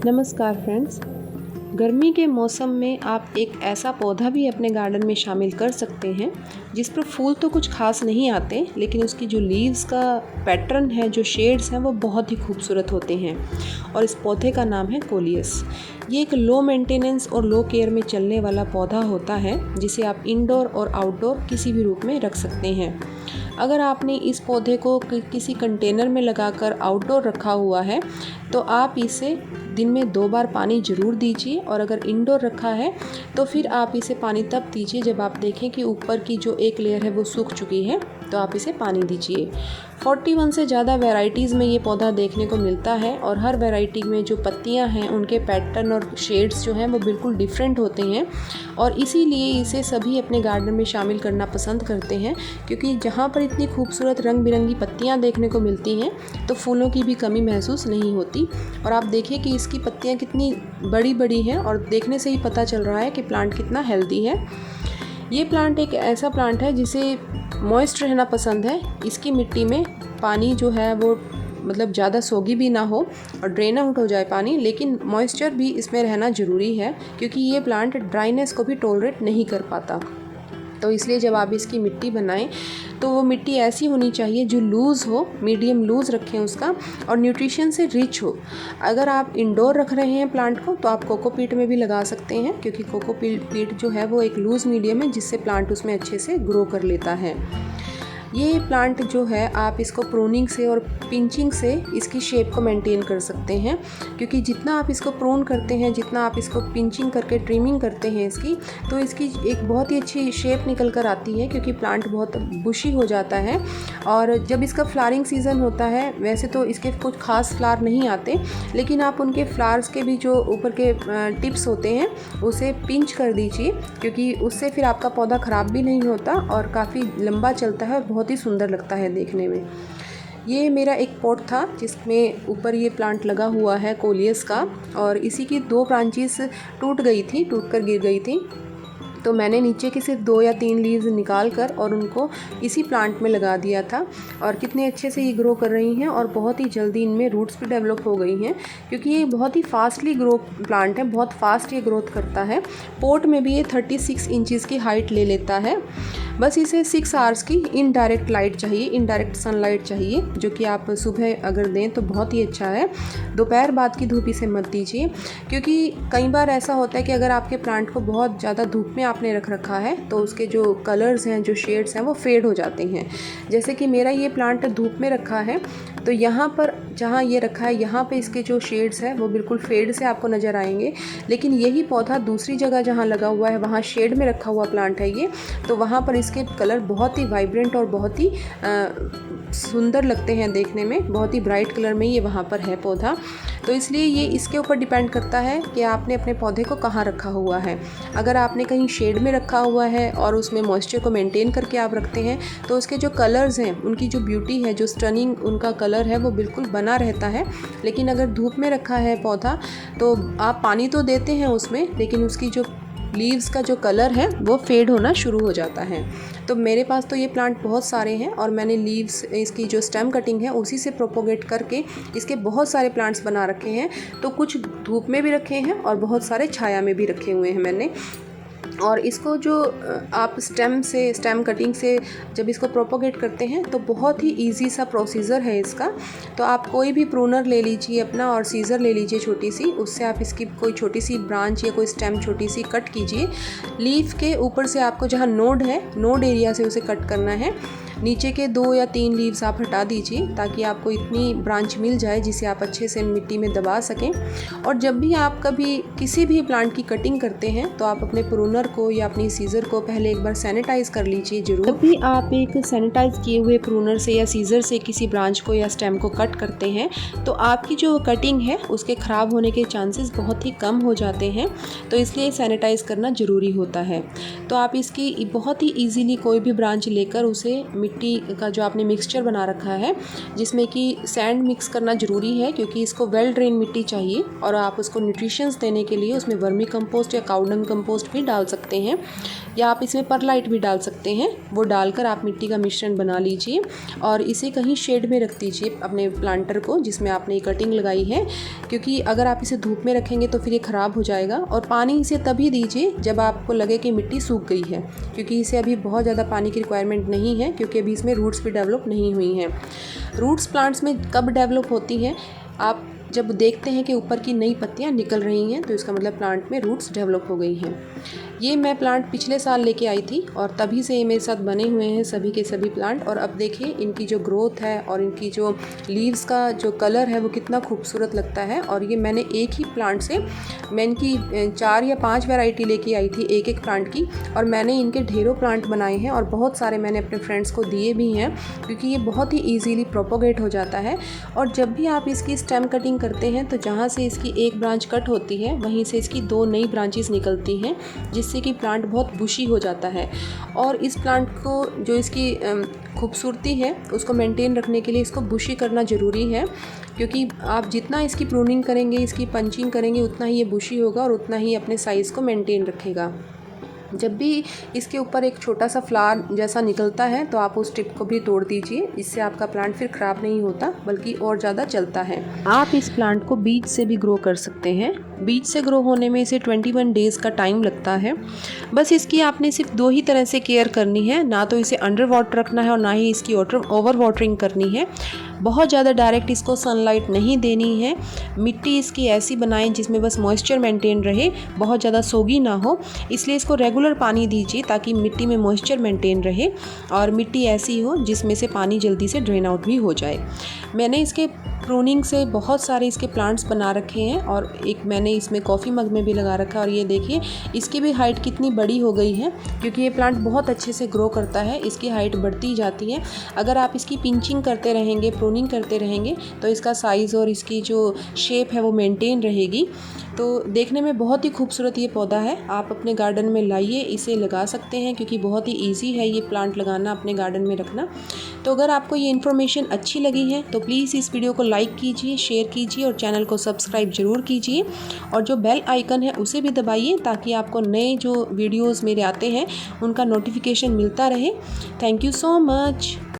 नमस्कार फ्रेंड्स। गर्मी के मौसम में आप एक ऐसा पौधा भी अपने गार्डन में शामिल कर सकते हैं जिस पर फूल तो कुछ खास नहीं आते, लेकिन उसकी जो लीव्स का पैटर्न है, जो शेड्स हैं, वो बहुत ही खूबसूरत होते हैं। और इस पौधे का नाम है कोलियस। ये एक लो मेंटेनेंस और लो केयर में चलने वाला पौधा होता है जिसे आप इंडोर और आउटडोर किसी भी रूप में रख सकते हैं। अगर आपने इस पौधे को किसी कंटेनर में लगाकर आउटडोर रखा हुआ है तो आप इसे दिन में 2 बार पानी ज़रूर दीजिए, और अगर इंडोर रखा है तो फिर आप इसे पानी तब दीजिए जब आप देखें कि ऊपर की जो एक लेयर है वो सूख चुकी है, तो आप इसे पानी दीजिए। 41 से ज़्यादा वैरायटीज़ में ये पौधा देखने को मिलता है, और हर वैरायटी में जो पत्तियां हैं उनके पैटर्न और शेड्स जो हैं वो बिल्कुल डिफरेंट होते हैं, और इसीलिए इसे सभी अपने गार्डन में शामिल करना पसंद करते हैं, क्योंकि जहाँ पर इतनी खूबसूरत रंग बिरंगी पत्तियां देखने को मिलती हैं तो फूलों की भी कमी महसूस नहीं होती। और आप देखिए कि इसकी पत्तियां कितनी बड़ी बड़ी हैं, और देखने से ही पता चल रहा है कि प्लांट कितना हेल्दी है। ये प्लांट एक ऐसा प्लांट है जिसे मॉइस्ट रहना पसंद है। इसकी मिट्टी में पानी जो है वो मतलब ज़्यादा सोगी भी ना हो और ड्रेन आउट हो जाए पानी, लेकिन मॉइस्चर भी इसमें रहना ज़रूरी है, क्योंकि ये प्लांट ड्राइनेस को भी टॉलरेट नहीं कर पाता। तो इसलिए जब आप इसकी मिट्टी बनाएं तो वो मिट्टी ऐसी होनी चाहिए जो लूज़ हो, मीडियम लूज़ रखें उसका, और न्यूट्रिशन से रिच हो। अगर आप इंडोर रख रहे हैं प्लांट को तो आप कोकोपीट में भी लगा सकते हैं, क्योंकि कोकोपीट जो है वो एक लूज़ मीडियम है जिससे प्लांट उसमें अच्छे से ग्रो कर लेता है। ये प्लांट जो है आप इसको प्रूनिंग से और पिंचिंग से इसकी शेप को मेंटेन कर सकते हैं, क्योंकि जितना आप इसको प्रून करते हैं, जितना आप इसको पिंचिंग करके ट्रिमिंग करते हैं इसकी, तो इसकी एक बहुत ही अच्छी शेप निकल कर आती है, क्योंकि प्लांट बहुत बुशी हो जाता है। और जब इसका फ्लावरिंग सीज़न होता है, वैसे तो इसके कुछ खास फ्लावर नहीं आते, लेकिन आप उनके फ्लावर्स के भी जो ऊपर के टिप्स होते हैं उसे पिंच कर दीजिए, क्योंकि उससे फिर आपका पौधा ख़राब भी नहीं होता और काफ़ी लंबा चलता है, बहुत ही सुंदर लगता है देखने में। ये मेरा एक पॉट था जिसमें ऊपर ये प्लांट लगा हुआ है कोलियस का, और इसी की 2 ब्रांचेस टूट कर गिर गई थी, तो मैंने नीचे की सिर्फ 2 या 3 लीव्स निकाल कर और उनको इसी प्लांट में लगा दिया था। और कितने अच्छे से ये ग्रो कर रही हैं, और बहुत ही जल्दी इनमें रूट्स भी डेवलप हो गई हैं, क्योंकि ये बहुत ही फास्टली ग्रो प्लांट है, बहुत फास्ट ये ग्रोथ करता है। पोट में भी ये 36 इंचज़ की हाइट ले लेता है। बस इसे 6 आवर्स की इनडायरेक्ट लाइट चाहिए, इनडायरेक्ट सनलाइट चाहिए, जो कि आप सुबह अगर दें तो बहुत ही अच्छा है। दोपहर बाद की धूप इसे मत दीजिए, क्योंकि कई बार ऐसा होता है कि अगर आपके प्लांट को बहुत ज़्यादा धूप में आपने रख रखा है तो उसके जो कलर्स हैं, जो शेड्स हैं, वो फेड हो जाते हैं। जैसे कि मेरा ये प्लांट धूप में रखा है, तो यहाँ पर जहाँ ये रखा है यहाँ पे इसके जो शेड्स हैं वो बिल्कुल फेड से आपको नज़र आएंगे, लेकिन यही पौधा दूसरी जगह जहाँ लगा हुआ है वहाँ शेड में रखा हुआ प्लांट है ये, तो वहाँ पर इसके कलर बहुत ही वाइब्रेंट और बहुत ही सुंदर लगते हैं देखने में, बहुत ही ब्राइट कलर में ये वहाँ पर है पौधा। तो इसलिए ये इसके ऊपर डिपेंड करता है कि आपने अपने पौधे को कहाँ रखा हुआ है। अगर आपने कहीं शेड में रखा हुआ है और उसमें मॉइस्चर को मेंटेन करके आप रखते हैं तो उसके जो कलर्स हैं, उनकी जो ब्यूटी है, जो स्टनिंग उनका कलर है, वो बिल्कुल बना रहता है। लेकिन अगर धूप में रखा है पौधा तो आप पानी तो देते हैं उसमें, लेकिन उसकी जो लीव्स का जो कलर है वो फेड होना शुरू हो जाता है। तो मेरे पास तो ये प्लांट बहुत सारे हैं, और मैंने लीव्स, इसकी जो स्टेम कटिंग है उसी से प्रोपोगेट करके इसके बहुत सारे प्लांट्स बना रखे हैं। तो कुछ धूप में भी रखे हैं और बहुत सारे छाया में भी रखे हुए हैं मैंने। और इसको जो आप स्टेम कटिंग से जब इसको प्रोपोगेट करते हैं तो बहुत ही इजी सा प्रोसीजर है इसका। तो आप कोई भी प्रूनर ले लीजिए अपना, और सीज़र ले लीजिए छोटी सी, उससे आप इसकी कोई छोटी सी ब्रांच या कोई स्टेम छोटी सी कट कीजिए। लीफ के ऊपर से आपको जहाँ नोड है, नोड एरिया से उसे कट करना है। नीचे के 2 या 3 लीव्स आप हटा दीजिए, ताकि आपको इतनी ब्रांच मिल जाए जिसे आप अच्छे से मिट्टी में दबा सकें। और जब भी आप कभी किसी भी प्लांट की कटिंग करते हैं तो आप अपने प्रूनर को या अपनी सीज़र को पहले एक बार सैनिटाइज कर लीजिए ज़रूर। जब भी आप एक सैनिटाइज किए हुए प्रूनर से या सीज़र से किसी ब्रांच को या स्टेम को कट करते हैं तो आपकी जो कटिंग है उसके ख़राब होने के चांसेस बहुत ही कम हो जाते हैं। तो इसलिए सैनिटाइज़ करना ज़रूरी होता है। तो आप इसकी बहुत ही ईजीली कोई भी ब्रांच लेकर उसे मिट्टी का जो आपने मिक्सचर बना रखा है, जिसमें कि सैंड मिक्स करना ज़रूरी है क्योंकि इसको वेल ड्रेन मिट्टी चाहिए। और आप उसको न्यूट्रिशंस देने के लिए उसमें वर्मी कंपोस्ट या काउ डंग कंपोस्ट भी डाल सकते हैं, या आप इसमें परलाइट भी डाल सकते हैं। वो डालकर आप मिट्टी का मिश्रण बना लीजिए और इसे कहीं शेड में रख दीजिए अपने प्लांटर को जिसमें आपने ये कटिंग लगाई है, क्योंकि अगर आप इसे धूप में रखेंगे तो फिर ये ख़राब हो जाएगा। और पानी इसे तभी दीजिए जब आपको लगे कि मिट्टी सूख गई है, क्योंकि इसे अभी बहुत ज़्यादा पानी की रिक्वायरमेंट नहीं है, क्योंकि अभी इसमें रूट्स भी डेवलप नहीं हुई हैं। रूट्स प्लांट्स में कब डेवलप होती हैं? आप जब देखते हैं कि ऊपर की नई पत्तियां निकल रही हैं तो इसका मतलब प्लांट में रूट्स डेवलप हो गई हैं। ये मैं प्लांट पिछले साल लेके आई थी और तभी से ये मेरे साथ बने हुए हैं सभी के सभी प्लांट। और अब देखिए इनकी जो ग्रोथ है और इनकी जो लीव्स का जो कलर है वो कितना खूबसूरत लगता है। और ये मैंने एक ही प्लांट से, मैं इनकी 4 या 5 वैरायटी लेके आई थी एक एक प्लांट की, और मैंने इनके ढेरों प्लांट बनाए हैं और बहुत सारे मैंने अपने फ्रेंड्स को दिए भी हैं, क्योंकि ये बहुत ही ईजीली प्रोपोगेट हो जाता है। और जब भी आप इसकी स्टेम कटिंग करते हैं तो जहाँ से इसकी एक ब्रांच कट होती है वहीं से इसकी 2 नई ब्रांचेस निकलती हैं, जिससे कि प्लांट बहुत बुशी हो जाता है। और इस प्लांट को जो इसकी खूबसूरती है उसको मेंटेन रखने के लिए इसको बुशी करना ज़रूरी है, क्योंकि आप जितना इसकी प्रूनिंग करेंगे, इसकी पंचिंग करेंगे, उतना ही ये बुशी होगा और उतना ही अपने साइज़ को मेंटेन रखेगा। जब भी इसके ऊपर एक छोटा सा फ्लावर जैसा निकलता है तो आप उस टिप को भी तोड़ दीजिए, इससे आपका प्लांट फिर ख़राब नहीं होता बल्कि और ज़्यादा चलता है। आप इस प्लांट को बीज से भी ग्रो कर सकते हैं। बीज से ग्रो होने में इसे 21 डेज़ का टाइम लगता है। बस इसकी आपने सिर्फ 2 ही तरह से केयर करनी है, ना तो इसे अंडर वाटर रखना है और ना ही इसकी ओवर वाटरिंग करनी है। बहुत ज़्यादा डायरेक्ट इसको सनलाइट नहीं देनी है। मिट्टी इसकी ऐसी बनाएं जिसमें बस मॉइस्चर मेंटेन रहे, बहुत ज़्यादा सोगी ना हो, इसलिए इसको रेगुलर पानी दीजिए ताकि मिट्टी में मॉइस्चर मेंटेन रहे और मिट्टी ऐसी हो जिसमें से पानी जल्दी से ड्रेन आउट भी हो जाए। मैंने इसके प्रूनिंग से बहुत सारे इसके प्लांट्स बना रखे हैं और एक मैंने इसमें कॉफ़ी मग में भी लगा रखा है। और ये देखिए इसकी भी हाइट कितनी बड़ी हो गई है, क्योंकि ये प्लांट बहुत अच्छे से ग्रो करता है, इसकी हाइट बढ़ती जाती है। अगर आप इसकी पिंचिंग करते रहेंगे, प्रूनिंग करते रहेंगे तो इसका साइज़ और इसकी जो शेप है वो मेंटेन रहेगी। तो देखने में बहुत ही खूबसूरत ये पौधा है। आप अपने गार्डन में लाइए, इसे लगा सकते हैं, क्योंकि बहुत ही ईजी है ये प्लांट लगाना, अपने गार्डन में रखना। तो अगर आपको ये इन्फॉर्मेशन अच्छी लगी है तो प्लीज़ इस वीडियो को लाइक कीजिए, शेयर कीजिए और चैनल को सब्सक्राइब ज़रूर कीजिए। और जो बेल आइकन है उसे भी दबाइए ताकि आपको नए जो वीडियोज़ मेरे आते हैं उनका नोटिफिकेशन मिलता रहे। Thank you so much.